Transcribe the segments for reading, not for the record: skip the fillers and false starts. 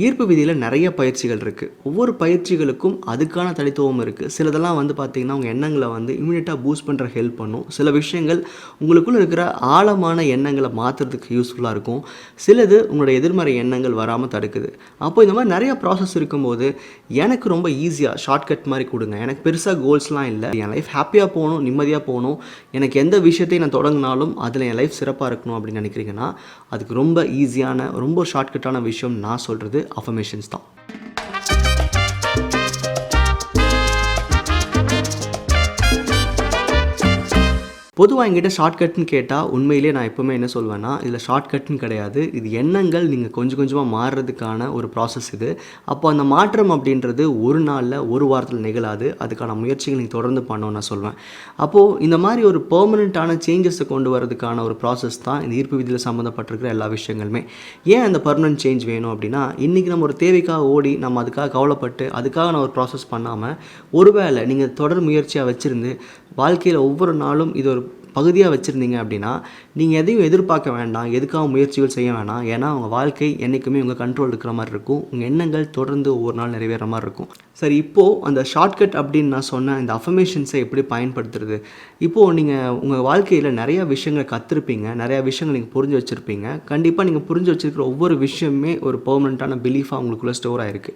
ஈர்ப்பு விதியில் நிறைய பயிற்சிகள் இருக்குது. ஒவ்வொரு பயிற்சிகளுக்கும் அதுக்கான தனித்துவம் இருக்குது. சிலதெல்லாம் வந்து பார்த்திங்கன்னா உங்கள் எண்ணங்களை வந்து இமீடியட்டாக பூஸ்ட் பண்ணுற ஹெல்ப் பண்ணும். சில விஷயங்கள் உங்களுக்குள்ளே இருக்கிற ஆழமான எண்ணங்களை மாற்றுறதுக்கு யூஸ்ஃபுல்லாக இருக்கும். சிலது உங்களோட எதிர்மறை எண்ணங்கள் வராமல் தடுக்குது. அப்போ இந்த மாதிரி நிறைய ப்ராசஸ் இருக்கும்போது எனக்கு ரொம்ப ஈஸியாக ஷார்ட்கட் மாதிரி கொடுங்க. எனக்கு பெருசாக கோல்ஸ்லாம் இல்லை. என் லைஃப் ஹாப்பியாக போகணும், நிம்மதியாக போகணும், எனக்கு எந்த விஷயத்தையும் நான் தொடங்கினாலும் அதில் என் லைஃப் சிறப்பாக இருக்கணும் அப்படின்னு நினைக்கிறீங்கன்னா அதுக்கு ரொம்ப ஈஸியான ரொம்ப ஷார்ட்கட்டான விஷயம் நான் சொல்கிறது அஃபர்மேஷன்ஸ் தான். பொதுவாக என்கிட்ட ஷார்ட்கட்னு கேட்டால் உண்மையிலே நான் எப்போவுமே என்ன சொல்வேன்னா, இதில் ஷார்ட்கட்னு கிடையாது. இது எண்ணங்கள் நீங்கள் கொஞ்சம் கொஞ்சமாக மாறுறதுக்கான ஒரு ப்ராசஸ் இது. அப்போ அந்த மாற்றம் அப்படின்றது ஒரு நாளில் ஒரு வாரத்தில் நிகழாது. அதுக்கான முயற்சிகள் நீங்கள் தொடர்ந்து பண்ணணும்னு நான் சொல்வேன். அப்போது இந்த மாதிரி ஒரு பெர்மனெண்ட்டான சேஞ்சஸை கொண்டு வரதுக்கான ஒரு ப்ராசஸ் தான் இந்த ஈர்ப்பு விதியில் சம்மந்தப்பட்டிருக்கிற எல்லா விஷயங்களுமே. ஏன் அந்த பர்மனெண்ட் சேஞ்ச் வேணும் அப்படின்னா, இன்றைக்கி நம்ம ஒரு தேவைக்காக ஓடி நம்ம அதுக்காக கவலைப்பட்டு அதுக்காக நான் ஒரு ப்ராசஸ் பண்ணாமல், ஒருவேளை நீங்கள் தொடர் முயற்சியாக வச்சுருந்து வாழ்க்கையில் ஒவ்வொரு நாளும் இது ஒரு பகுதியாக வச்சுருந்தீங்க அப்படின்னா நீங்கள் எதையும் எதிர்பார்க்க வேண்டாம், எதுக்காக முயற்சிகள் செய்ய வேணாம். ஏன்னா உங்கள் வாழ்க்கை என்றைக்குமே உங்கள் கண்ட்ரோல் இருக்கிற மாதிரி இருக்கும். உங்கள் எண்ணங்கள் தொடர்ந்து ஒவ்வொரு நாள் நிறைவேற மாதிரி இருக்கும். சரி, இப்போது அந்த ஷார்ட்கட் அப்படின்னு நான் சொன்ன இந்த அஃபர்மேஷன்ஸை எப்படி பயன்படுத்துறது? இப்போது நீங்கள் உங்கள் வாழ்க்கையில் நிறையா விஷயங்களை கற்றுருப்பீங்க, நிறையா விஷயங்கள் நீங்கள் புரிஞ்சு வச்சுருப்பீங்க. கண்டிப்பாக நீங்கள் புரிஞ்சு வச்சுருக்கிற ஒவ்வொரு விஷயமே ஒரு பெர்மனெண்ட்டான பிலீஃபாக உங்களுக்குள்ளே ஸ்டோர் ஆகிருக்கு.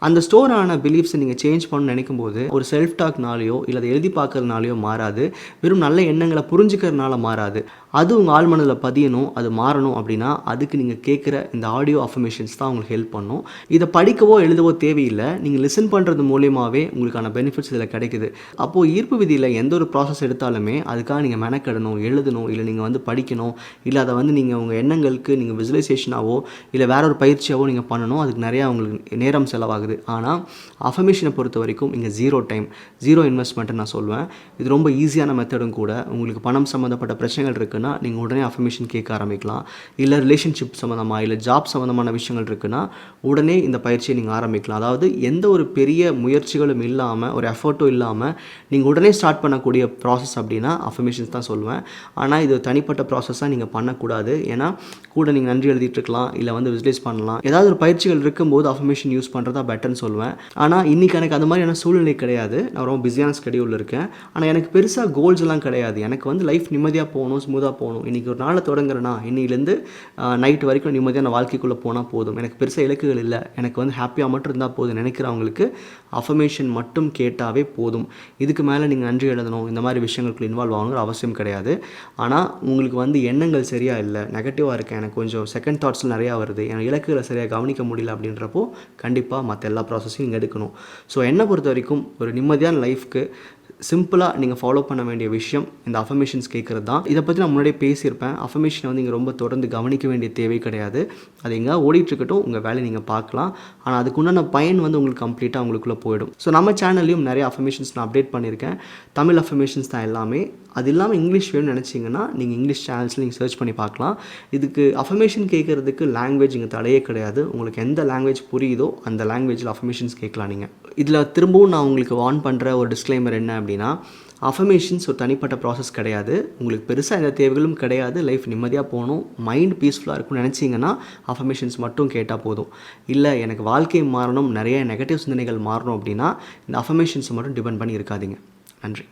அந்த ஸ்டோர் ஆன பிலீஃப்ஸை நீங்கள் சேஞ்ச் பண்ணணும்னு நினைக்கும் போது ஒரு செல்ஃப் டாக்னாலேயோ இல்லை அதை எழுதி பார்க்கறதுனாலையோ மாறாது. வெறும் நல்ல எண்ணங்களை புரிஞ்சுக்கிறதுனால மாறாது. அது உங்கள் ஆழ்மனதில் பதியணும், அது மாறணும் அப்படின்னா அதுக்கு நீங்கள் கேட்குற இந்த ஆடியோ அஃபர்மேஷன்ஸ் தான் உங்களுக்கு ஹெல்ப் பண்ணும். இதை படிக்கவோ எழுதவோ தேவையில்லை. நீங்கள் லிசன் பண்ணுறது மூலியமாகவே உங்களுக்கான பெனிஃபிட்ஸ் இதில் கிடைக்குது. அப்போது ஈர்ப்பு விதியில் எந்த ஒரு ப்ராசஸ் எடுத்தாலுமே அதுக்காக நீங்கள் மெனக்கெடணும், எழுதணும், இல்லை நீங்கள் வந்து படிக்கணும், இல்லை அதை வந்து நீங்கள் உங்கள் எண்ணங்களுக்கு நீங்கள் விசுவலைசேஷனாவோ இல்லை வேற ஒரு பயிற்சியாவோ நீங்கள் பண்ணணும். அதுக்கு நிறையா உங்களுக்கு நேரம் செலவாகுது. ஆனால் அஃபர்மேஷனை பொறுத்த வரைக்கும் இங்கே ஜீரோ டைம், ஜீரோ இன்வெஸ்ட்மெண்ட்டு நான் சொல்வேன். இது ரொம்ப ஈஸியான மெத்தடும் கூட. உங்களுக்கு பணம் சம்மந்தப்பட்ட பிரச்சனைகள் இருக்குன்னா நீங்கள் உடனே அஃபர்மேஷன் கேட்க ஆரம்பிக்கலாம். இல்லை ரிலேஷன்ஷிப் சம்மந்தமாக இல்லை ஜாப் சம்மந்தமான விஷயங்கள் இருக்குன்னா உடனே இந்த பயிற்சியை நீங்கள் ஆரம்பிக்கலாம். அதாவது எந்த ஒரு பெரிய முயற்சிகளும் இல்லாமல், ஒரு எஃபர்ட்டும் இல்லாமல் நீங்கள் உடனே ஸ்டார்ட் பண்ணக்கூடிய ப்ராசஸ் அப்படின்னா அஃபர்மேஷன்ஸ் தான் சொல்லுவேன். ஆனால் இது தனிப்பட்ட ப்ராசஸாக நீங்கள் பண்ணக்கூடாது. ஏன்னா கூட நீங்கள் நன்றி எழுதிட்டு இருக்கலாம், இல்லை வந்து விசுவலைஸ் பண்ணலாம். ஏதாவது ஒரு பயிற்சிகள் இருக்கும்போது அஃபர்மேஷன் யூஸ் பண்ணுறதா பெட்டர்னு சொல்லுவேன். ஆனால் இன்றைக்கி எனக்கு அந்த மாதிரியான சூழ்நிலை கிடையாது. நான் ரொம்ப பிஸியான ஸ்கெடியூலில் இருக்கேன். ஆனால் எனக்கு பெருசாக கோல்ஸ் எல்லாம் கிடையாது. எனக்கு வந்து லைஃப் நிம்மதியாக போகணும், ஸ்மூத்தாக போகணும். இன்றைக்கி ஒரு நாளை தொடங்குறேன்னா இன்னிலேருந்து நைட்டு வரைக்கும் நிம்மதியான வாழ்க்கைக்குள்ளே போனால் போதும். எனக்கு பெருசாக இலக்குகள் இல்லை, எனக்கு வந்து ஹாப்பியாக மட்டும் இருந்தால் போதும் நினைக்கிறவங்களுக்கு அஃபர்மேஷன் மட்டும் கேட்டாவே போதும். இதுக்கு மேலே நீங்கள் நன்றி எழுதணும், இந்த மாதிரி விஷயங்களுக்கு இன்வால்வ் ஆகணுங்கிற அவசியம் கிடையாது. ஆனால் உங்களுக்கு வந்து எண்ணங்கள் சரியாக இல்லை, நெகட்டிவாக இருக்கேன், எனக்கு கொஞ்சம் செகண்ட் தாட்ஸில் நிறையா வருது, எனக்கு இலக்குகளை சரியாக கவனிக்க முடியல அப்படின்றப்போ கண்டிப்பாக மற்ற எல்லா ப்ராசஸையும் நீங்கள் எடுக்கணும். ஸோ என்னை பொறுத்த வரைக்கும் ஒரு நிம்மதியான லைஃப்க்கு சிம்பிளாக நீங்கள் ஃபாலோ பண்ண வேண்டிய விஷயம் இந்த அஃபர்மேஷன்ஸ் கேட்குறது தான். இதை பற்றி நான் முன்னாடியே பேசியிருப்பேன். அஃபர்மேஷனை வந்து இங்கே ரொம்ப தொடர்ந்து கவனிக்க வேண்டிய தேவை கிடையாது. அது எங்கே ஓடிட்டுருக்கட்டும், உங்கள் வேலையை நீங்கள் பார்க்கலாம். ஆனால் அதுக்குண்டான பயன் வந்து உங்களுக்கு கம்ப்ளீட்டாக உங்களுக்குள்ளே போயிடும். ஸோ நம்ம சேனல்லையும் நிறைய அஃபர்மேஷன்ஸ் நான் அப்டேட் பண்ணியிருக்கேன். தமிழ் அஃபர்மேஷன்ஸ் தான் எல்லாமே. அது இல்லாமல் இங்கிலீஷ் வேணும்னு நினச்சிங்கன்னா நீங்கள் இங்கிலீஷ் சேனல்ஸில் நீங்கள் சர்ச் பண்ணி பார்க்கலாம். இதுக்கு அஃபர்மேஷன் கேட்குறதுக்கு லாங்குவேஜ் இங்கே தடையே கிடையாது. உங்களுக்கு எந்த லாங்குவேஜ் புரியுதோ அந்த லாங்குவேஜில் அஃபர்மேஷன்ஸ் கேட்கலாம். நீங்கள் இதில் திரும்பவும் நான் உங்களுக்கு வார்ன் பண்ணுற ஒரு டிஸ்க்ளைமர் என்ன அப்படின்னா, அஃபர்மேஷன்ஸ் ஒரு தனிப்பட்ட ப்ராசஸ் கிடையாது. உங்களுக்கு பெருசாக எந்த தேவைகளும் கிடையாது. லைஃப் நிம்மதியாக போகணும், மைண்ட் பீஸ்ஃபுல்லாக இருக்கும்னு நினச்சிங்கன்னா அஃபர்மேஷன்ஸ் மட்டும் கேட்டால் போதும். இல்லை எனக்கு வாழ்க்கை மாறணும், நிறைய நெகட்டிவ் சிந்தனைகள் மாறணும் அப்படின்னா இந்த அஃபர்மேஷன்ஸை மட்டும் டிபெண்ட் பண்ணி இருக்காதீங்க. நன்றி.